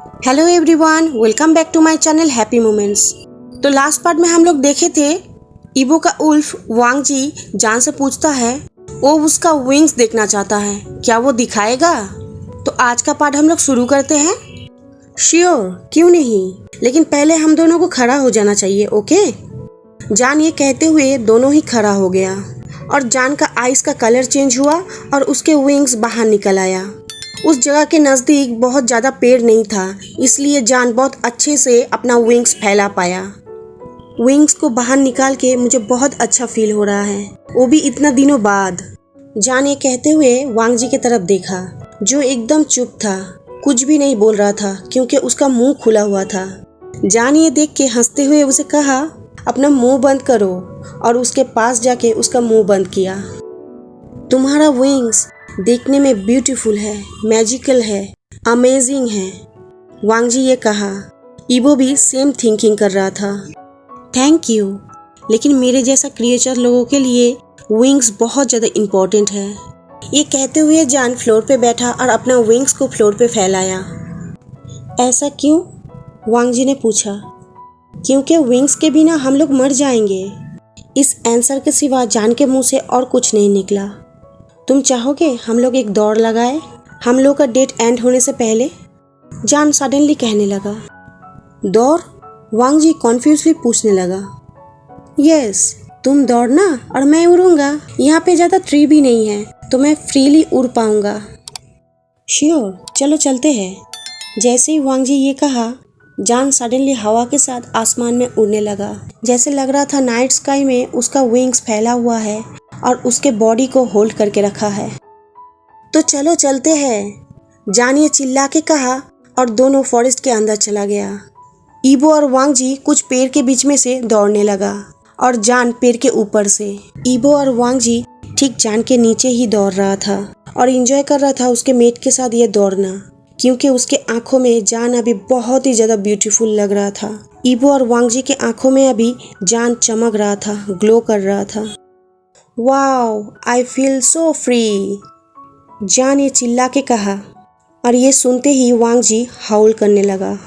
Hello everyone, welcome back to my channel happy moments. तो last part में हम लोग देखे थे ईबो का उल्फ वांग जी जान से पूछता है वो उसका विंग्स देखना चाहता है, क्या वो दिखाएगा। तो आज का पार्ट हम लोग शुरू करते हैं। श्योर, क्यों नहीं, लेकिन पहले हम दोनों को खड़ा हो जाना चाहिए। ओके। जान ये कहते हुए दोनों ही खड़ा हो गया और जान का आइस का कलर चेंज हुआ और उसके विंग्स बाहर निकल आया। उस जगह के नज़दीक बहुत ज़्यादा पेड़ नहीं था, इसलिए जान बहुत अच्छे से अपना विंग्स फैला पाया। विंग्स को बाहर निकाल के मुझे बहुत अच्छा फील हो रहा है, वो भी इतना दिनों बाद। जान ये कहते हुए वांग जी की तरफ देखा जो एकदम चुप था, कुछ भी नहीं बोल रहा था क्योंकि उसका मुंह खुला हुआ था। जान ये देख के हंसते हुए उसे कहा अपना मुंह बंद करो और उसके पास जाके उसका मुंह बंद किया। तुम्हारा विंग्स देखने में ब्यूटीफुल है, मैजिकल है, अमेजिंग है, वांग जी ये कहा। ईबो भी सेम थिंकिंग कर रहा था। थैंक यू, लेकिन मेरे जैसा क्रिएचर लोगों के लिए विंग्स बहुत ज़्यादा इम्पोर्टेंट है। ये कहते हुए जान फ्लोर पे बैठा और अपना विंग्स को फ्लोर पे फैलाया। ऐसा क्यों? वांग जी ने पूछा। क्योंकि विंग्स के बिना हम लोग मर जाएंगे। इस आंसर के सिवा जान के मुंह से और कुछ नहीं निकला। तुम चाहोगे हम लोग एक दौड़ लगाए, हम लोग का डेट एंड होने से पहले? जान सडनली कहने लगा। दौड़? वांग जी कॉन्फ्यूजली पूछने लगा। यस, तुम दौड़ना और मैं उड़ूंगा। यहाँ पे ज़्यादा ट्री भी नहीं है तो मैं फ्रीली उड़ पाऊंगा। श्योर, चलो चलते हैं। जैसे ही वांग जी ये कहा, जान सडनली हवा के साथ आसमान में उड़ने लगा। जैसे लग रहा था नाइट स्काई में उसका विंग्स फैला हुआ है और उसके बॉडी को होल्ड करके रखा है। तो चलो चलते हैं, जान ये चिल्ला के कहा और दोनों फॉरेस्ट के अंदर चला गया। ईबो और वांग जी कुछ पेड़ के बीच में से दौड़ने लगा और जान पेड़ के ऊपर से। ईबो और वांग जी ठीक जान के नीचे ही दौड़ रहा था और एंजॉय कर रहा था उसके मेट के साथ ये दौड़ना, क्योंकि उसके आंखों में जान अभी बहुत ही ज़्यादा ब्यूटीफुल लग रहा था। ईबो और वांग जी के आंखों में अभी जान चमक रहा था, ग्लो कर रहा था। Wow, I feel so free, जान ये चिल्ला के कहा और ये सुनते ही वांग जी हाउल करने लगा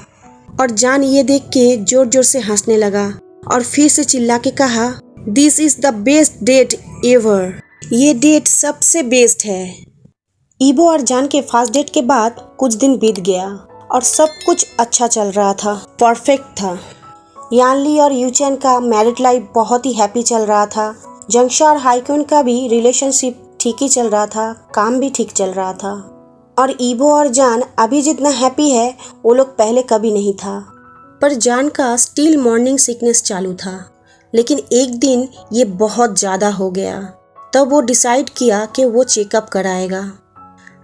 और जान ये देख के जोर जोर से हंसने लगा और फिर से चिल्ला के कहा this is the best date ever, ये डेट सबसे बेस्ट है। ईबो और जान के फर्स्ट डेट के बाद कुछ दिन बीत गया और सब कुछ अच्छा चल रहा था, परफेक्ट था। यानली और यूचेन का मैरिड लाइफ बहुत ही हैप्पी चल रहा था। जंगशा और हाइक्यून का भी रिलेशनशिप ठीक ही चल रहा था, काम भी ठीक चल रहा था। और ईबो और जान अभी जितना हैप्पी है वो लोग पहले कभी नहीं था। पर जान का स्टिल मॉर्निंग सिकनेस चालू था, लेकिन एक दिन ये बहुत ज़्यादा हो गया। तब वो डिसाइड किया कि वो चेकअप कराएगा।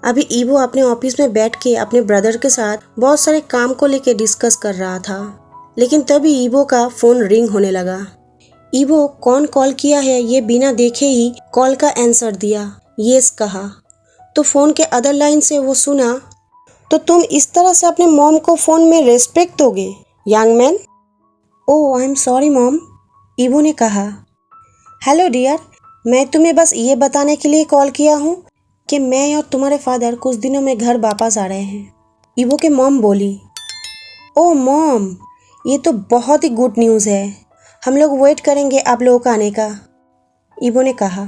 अभी ईबो अपने ऑफिस में बैठ के अपने ब्रदर के साथ बहुत सारे काम को लेके डिस्कस कर रहा था, लेकिन तभी ईबो का फ़ोन रिंग होने लगा। ईबो कौन कॉल किया है ये बिना देखे ही कॉल का आंसर दिया, यस कहा। तो फ़ोन के अदर लाइन से वो सुना, तो तुम इस तरह से अपने मॉम को फ़ोन में रेस्पेक्ट दोगे young man? Oh I am sorry mom, ईबो ने कहा। हेलो डियर, मैं तुम्हें बस ये बताने के लिए कॉल किया हूँ कि मैं और तुम्हारे फादर कुछ दिनों में घर वापस आ रहे हैं, ईबो के मॉम बोली। ओह मॉम, ये तो बहुत ही गुड न्यूज़ है, हम लोग वेट करेंगे आप लोगों का आने का, ईबो ने कहा।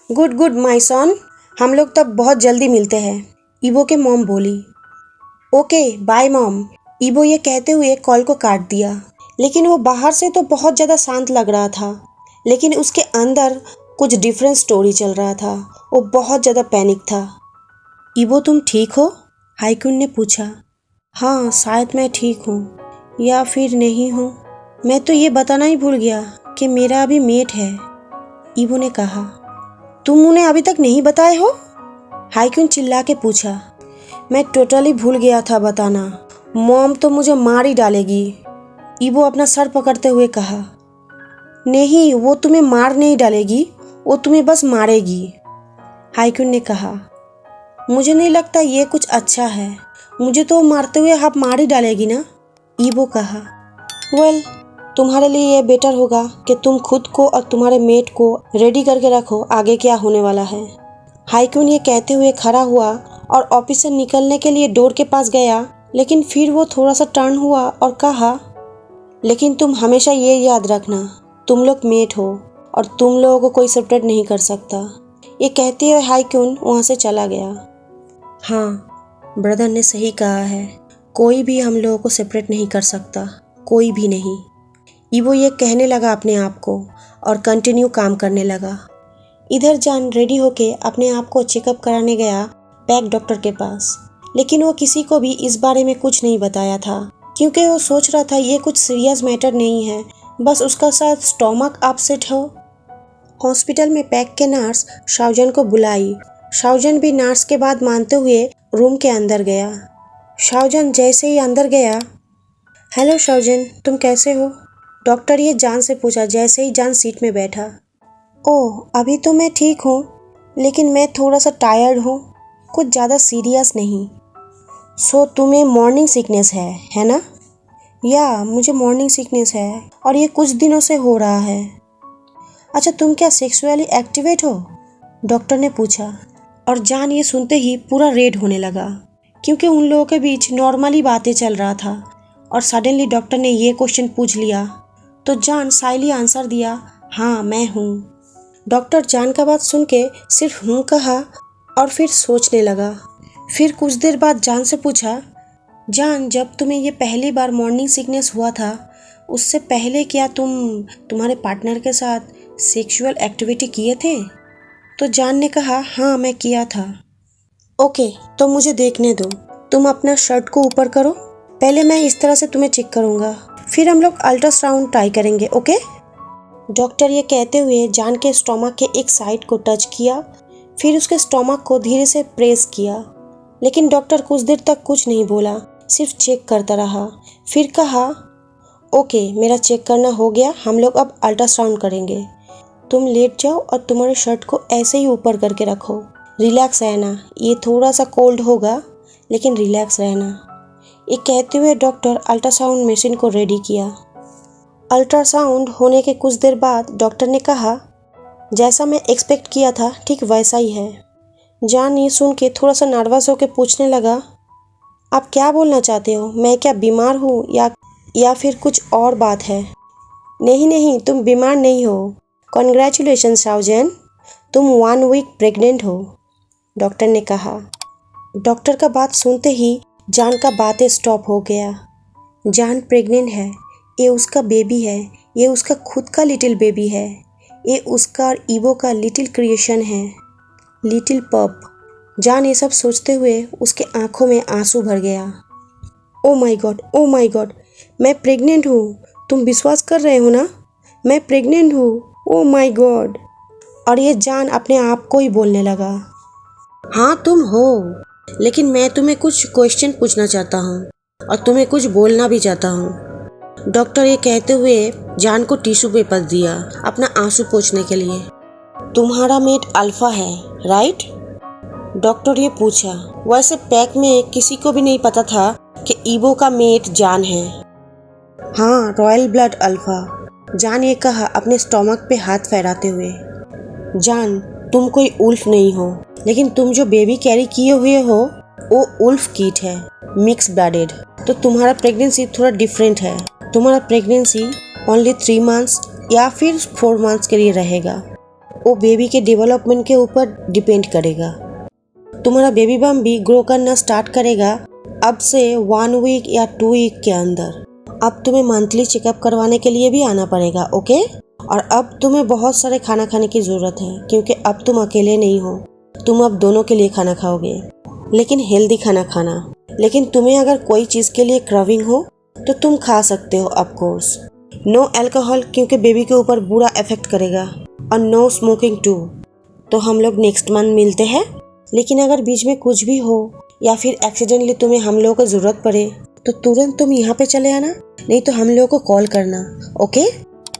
गुड गुड माय सन, हम लोग तब बहुत जल्दी मिलते हैं, ईबो के मॉम बोली। ओके बाय मॉम, ईबो ये कहते हुए कॉल को काट दिया। लेकिन वो बाहर से तो बहुत ज़्यादा शांत लग रहा था, लेकिन उसके अंदर कुछ डिफरेंट स्टोरी चल रहा था। वो बहुत ज़्यादा पैनिक था। ईबो तुम ठीक हो? हाइक्यून ने पूछा। हाँ शायद मैं ठीक हूँ या फिर नहीं हूँ, मैं तो ये बताना ही भूल गया कि मेरा अभी मेट है, ईबो ने कहा। तुम उन्हें अभी तक नहीं बताए हो? हाइक्यून चिल्ला के पूछा। मैं टोटली भूल गया था बताना, मॉम तो मुझे मार ही डालेगी, ईबो अपना सर पकड़ते हुए कहा। नहीं, वो तुम्हें मार नहीं डालेगी, वो तुम्हें बस मारेगी, हाइक्यून ने कहा। मुझे नहीं लगता ये कुछ अच्छा है, मुझे तो मारते हुए आप मार ही डालेगी ना, ईबो कहा। वेल, तुम्हारे लिए ये बेटर होगा कि तुम खुद को और तुम्हारे मेट को रेडी करके रखो, आगे क्या होने वाला है। हाइक्यून ये कहते हुए खड़ा हुआ और ऑफिस से निकलने के लिए डोर के पास गया, लेकिन फिर वो थोड़ा सा टर्न हुआ और कहा, लेकिन तुम हमेशा ये याद रखना, तुम लोग मेट हो और तुम लोगों को कोई सेपरेट नहीं कर सकता। ये कहते हुए हाईक्यून वहाँ से चला गया। हाँ, ब्रदर ने सही कहा है, कोई भी हम लोगों को सेपरेट नहीं कर सकता, कोई भी नहीं। ईवो ये कहने लगा अपने आप को और कंटिन्यू काम करने लगा। इधर जान रेडी होके अपने आप को चेकअप कराने गया पैक डॉक्टर के पास, लेकिन वो किसी को भी इस बारे में कुछ नहीं बताया था, क्योंकि वो सोच रहा था ये कुछ सीरियस मैटर नहीं है, बस उसका शायद स्टोमक अपसेट हो। हॉस्पिटल में पैक के नर्स शाओजन को बुलाई। शाओजन भी नर्स के बात मानते हुए रूम के अंदर गया। शाओजन जैसे ही अंदर गया, हेलो शाओजन, तुम कैसे हो? डॉक्टर ये जान से पूछा जैसे ही जान सीट में बैठा। ओह, अभी तो मैं ठीक हूँ, लेकिन मैं थोड़ा सा टायर्ड हूँ, कुछ ज़्यादा सीरियस नहीं। सो तुम्हें मॉर्निंग सिकनेस है ना? या मुझे मॉर्निंग सिकनेस है और ये कुछ दिनों से हो रहा है। अच्छा, तुम क्या सेक्सुअली एक्टिवेट हो? डॉक्टर ने पूछा। और जान ये सुनते ही पूरा रेड होने लगा, क्योंकि उन लोगों के बीच नॉर्मली बातें चल रहा था और सडनली डॉक्टर ने ये क्वेश्चन पूछ लिया, तो जान साइली आंसर दिया, हाँ मैं हूँ। डॉक्टर जान का बात सुन के सिर्फ हूँ कहा और फिर सोचने लगा। फिर कुछ देर बाद जान से पूछा, जान जब तुम्हें ये पहली बार मॉर्निंग सिकनेस हुआ था, उससे पहले क्या तुम्हारे पार्टनर के साथ सेक्सुअल एक्टिविटी किए थे? तो जान ने कहा, हाँ मैं किया था। ओके, तो मुझे देखने दो, तुम अपना शर्ट को ऊपर करो, पहले मैं इस तरह से तुम्हें चेक करूँगा, फिर हम लोग अल्ट्रासाउंड ट्राई करेंगे, ओके? डॉक्टर ये कहते हुए जान के स्टोमक के एक साइड को टच किया, फिर उसके स्टोमक को धीरे से प्रेस किया, लेकिन डॉक्टर कुछ देर तक कुछ नहीं बोला, सिर्फ चेक करता रहा। फिर कहा, ओके मेरा चेक करना हो गया, हम लोग अब अल्ट्रासाउंड करेंगे। तुम लेट जाओ और तुम्हारे शर्ट को ऐसे ही ऊपर करके रखो, रिलैक्स रहना, ये थोड़ा सा कोल्ड होगा लेकिन रिलैक्स रहना। ये कहते हुए डॉक्टर अल्ट्रासाउंड मशीन को रेडी किया। अल्ट्रासाउंड होने के कुछ देर बाद डॉक्टर ने कहा, जैसा मैं एक्सपेक्ट किया था ठीक वैसा ही है। जान ये सुन के थोड़ा सा नर्वस होकर पूछने लगा, आप क्या बोलना चाहते हो? मैं क्या बीमार हूँ या फिर कुछ और बात है? नहीं नहीं, तुम बीमार नहीं हो। कॉन्ग्रेचुलेशन शाओजन, तुम 1 वीक प्रेग्नेंट हो, डॉक्टर ने कहा। डॉक्टर का बात सुनते ही जान का बातें स्टॉप हो गया। जान प्रेग्नेंट है, ये उसका बेबी है, ये उसका खुद का लिटिल बेबी है, ये उसका और ईवो का लिटिल क्रिएशन है, लिटिल पप। जान ये सब सोचते हुए उसके आंखों में आंसू भर गया। ओ माय गॉड, मैं प्रेग्नेंट हूँ, तुम विश्वास कर रहे हो ना? मैं प्रेग्नेंट हूँ, ओ माय गॉड। और ये जान अपने आप को ही बोलने लगा, हाँ तुम हो, लेकिन मैं तुम्हें कुछ क्वेश्चन पूछना चाहता हूँ और तुम्हें कुछ बोलना भी चाहता हूँ। डॉक्टर ये कहते हुए जान को टिश्यू पेपर दिया अपना आंसू पोंछने के लिए। तुम्हारा मेट अल्फा है, राइट? डॉक्टर ये पूछा। वैसे पैक में किसी को भी नहीं पता था कि ईवो का मेट जान है। हाँ, रॉयल ब्लड अल्फा, जान ये कहा अपने स्टोमक पे हाथ फहराते हुए। जान तुम कोई उल्फ नहीं हो, लेकिन तुम जो बेबी कैरी किए हुए हो वो उल्फ किट है, मिक्स ब्लडेड। तो तुम्हारा प्रेगनेंसी थोड़ा डिफरेंट है। तुम्हारा प्रेगनेंसी ओनली 3 मंथ्स या फिर 4 मंथ्स के लिए रहेगा। वो बेबी के डेवलपमेंट के ऊपर डिपेंड करेगा। तुम्हारा बेबी बम भी ग्रो करना स्टार्ट करेगा अब से 1 वीक या 2 वीक के अंदर। अब तुम्हें मंथली चेकअप करवाने के लिए भी आना पड़ेगा, ओके? और अब तुम्हें बहुत सारे खाना खाने की ज़रूरत है, क्योंकि अब तुम अकेले नहीं हो, तुम अब दोनों के लिए खाना खाओगे, लेकिन हेल्दी खाना खाना। लेकिन तुम्हें अगर कोई चीज़ के लिए क्रेविंग हो तो तुम खा सकते हो, ऑफ कोर्स। नो अल्कोहल, क्योंकि बेबी के ऊपर बुरा इफेक्ट करेगा, और नो स्मोकिंग टू। तो हम लोग नेक्स्ट मंथ मिलते हैं, लेकिन अगर बीच में कुछ भी हो या फिर एक्सीडेंटली तुम्हें हम लोगों को ज़रूरत पड़े तो तुरंत तुम यहाँ पे चले आना, नहीं तो हम लोगों को कॉल करना, ओके?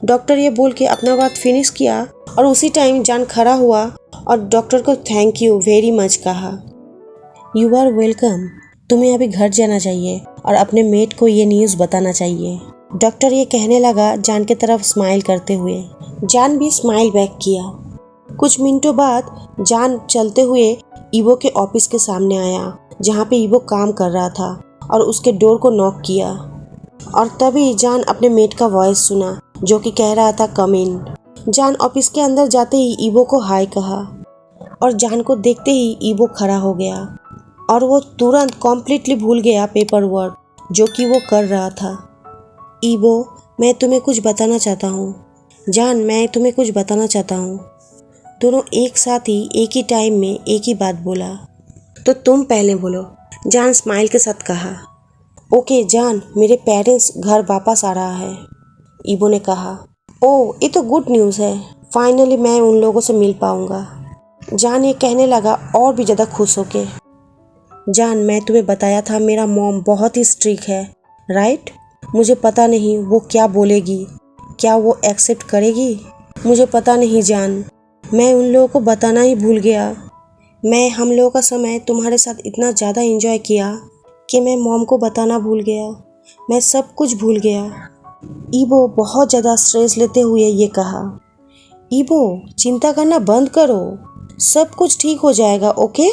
डॉक्टर ये बोल के अपना बात फिनिश किया और उसी टाइम जान खड़ा हुआ और डॉक्टर को थैंक यू वेरी मच कहा। You are welcome. तुम्हें अभी घर जाना चाहिए और अपने मेट को ये न्यूज़ बताना चाहिए, डॉक्टर ये कहने लगा जान की तरफ स्माइल करते हुए। जान भी स्माइल बैक किया। कुछ मिनटों बाद जान चलते हुए ईवो के ऑफिस के सामने आया, जहाँ पे ईवो काम कर रहा था, और उसके डोर को नॉक किया और तभी जान अपने मेट का वॉइस सुना जो कि कह रहा था कम इन। जान ऑफिस के अंदर जाते ही ईबो को हाय कहा और जान को देखते ही ईबो खड़ा हो गया और वो तुरंत कॉम्प्लीटली भूल गया पेपर वर्क जो कि वो कर रहा था। ईबो, मैं तुम्हें कुछ बताना चाहता हूँ। जान, मैं तुम्हें कुछ बताना चाहता हूँ। दोनों एक साथ ही एक ही टाइम में एक ही बात बोला। तो तुम पहले बोलो, जान स्माइल के साथ कहा। ओके जान, मेरे पेरेंट्स घर वापस आ रहा है, ईबो ने कहा। ओह, ये तो गुड न्यूज़ है, फाइनली मैं उन लोगों से मिल पाऊंगा। जान ये कहने लगा और भी ज़्यादा खुश होके। जान, मैं तुम्हें बताया था मेरा मॉम बहुत ही स्ट्रिक्ट है, राइट? मुझे पता नहीं वो क्या बोलेगी, क्या वो एक्सेप्ट करेगी, मुझे पता नहीं जान। मैं उन लोगों को बताना ही भूल गया। मैं हम लोगों का समय तुम्हारे साथ इतना ज़्यादा एंजॉय किया कि मैं मॉम को बताना भूल गया। मैं सब कुछ भूल गया। ईबो बहुत ज़्यादा स्ट्रेस लेते हुए ये कहा। ईबो, चिंता करना बंद करो, सब कुछ ठीक हो जाएगा, ओके?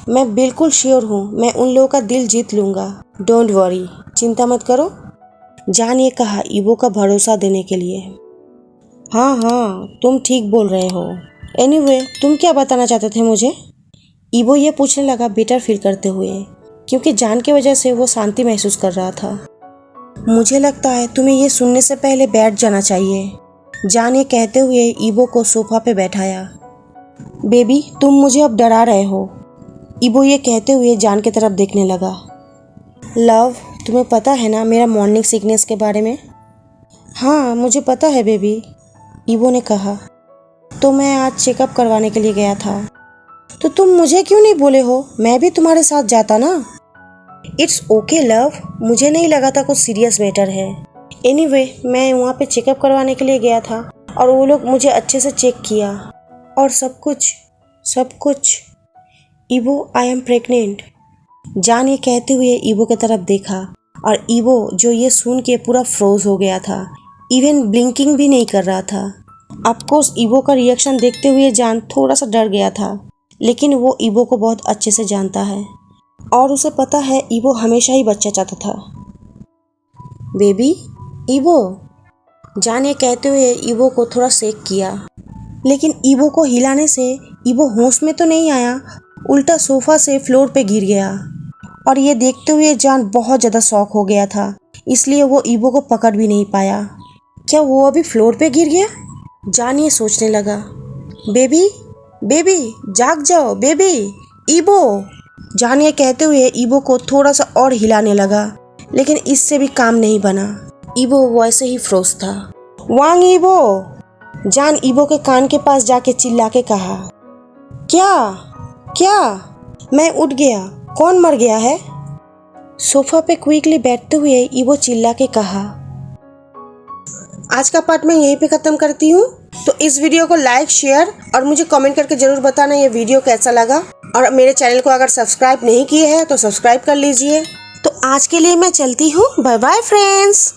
मैं बिल्कुल श्योर हूँ, मैं उन लोगों का दिल जीत लूँगा। डोंट वरी, चिंता मत करो, जान ये कहा ईबो का भरोसा देने के लिए। हाँ हाँ, तुम ठीक बोल रहे हो। एनीवे, तुम क्या बताना चाहते थे मुझे? ईबो ये पूछने लगा बेटर फील करते हुए, क्योंकि जान की वजह से वो शांति महसूस कर रहा था। मुझे लगता है तुम्हें ये सुनने से पहले बैठ जाना चाहिए, जान ये कहते हुए ईबो को सोफा पे बैठाया। बेबी, तुम मुझे अब डरा रहे हो, ईबो ये कहते हुए जान की तरफ देखने लगा। लव, तुम्हें पता है ना मेरा मॉर्निंग सिकनेस के बारे में? हाँ, मुझे पता है बेबी, ईबो ने कहा। तो मैं आज चेकअप करवाने के लिए गया था। तो तुम मुझे क्यों नहीं बोले हो? मैं भी तुम्हारे साथ जाता ना। इट्स ओके लव, मुझे नहीं लगा था कुछ सीरियस मैटर है। एनीवे, मैं वहाँ पे चेकअप करवाने के लिए गया था और वो लोग मुझे अच्छे से चेक किया और सब कुछ। ईबो, आई एम प्रेग्नेंट, जान ये कहते हुए ईबो की तरफ देखा और ईबो जो ये सुन के पूरा फ्रोज हो गया था, इवन ब्लिंकिंग भी नहीं कर रहा था। ऑफकोर्स ईबो का रिएक्शन देखते हुए जान थोड़ा सा डर गया था, लेकिन वो ईबो को बहुत अच्छे से जानता है और उसे पता है ईबो हमेशा ही बच्चा चाहता था। बेबी, ईबो, जान ये कहते हुए ईबो को थोड़ा शेक किया, लेकिन ईबो को हिलाने से ईबो होश में तो नहीं आया, उल्टा सोफा से फ्लोर पे गिर गया और ये देखते हुए जान बहुत ज़्यादा शॉक हो गया था, इसलिए वो ईबो को पकड़ भी नहीं पाया। क्या वो अभी फ्लोर पे गिर गया? जान ये सोचने लगा। बेबी, जाग जाओ बेबी, ईबो, जान ये कहते हुए ईबो को थोड़ा सा और हिलाने लगा, लेकिन इससे भी काम नहीं बना। ईबो वैसे ही फ्रोज था। वांग ईबो, जान ईबो के कान के पास जाके चिल्ला के कहा। क्या? मैं उठ गया, कौन मर गया है? सोफा पे क्विकली बैठते हुए ईबो चिल्ला के कहा। आज का पार्ट मैं यहीं पे ख़त्म करती हूँ। तो इस वीडियो को लाइक, शेयर और मुझे कमेंट करके ज़रूर बताना ये वीडियो कैसा लगा। और मेरे चैनल को अगर सब्सक्राइब नहीं किए हैं तो सब्सक्राइब कर लीजिए। तो आज के लिए मैं चलती हूँ। Bye bye friends.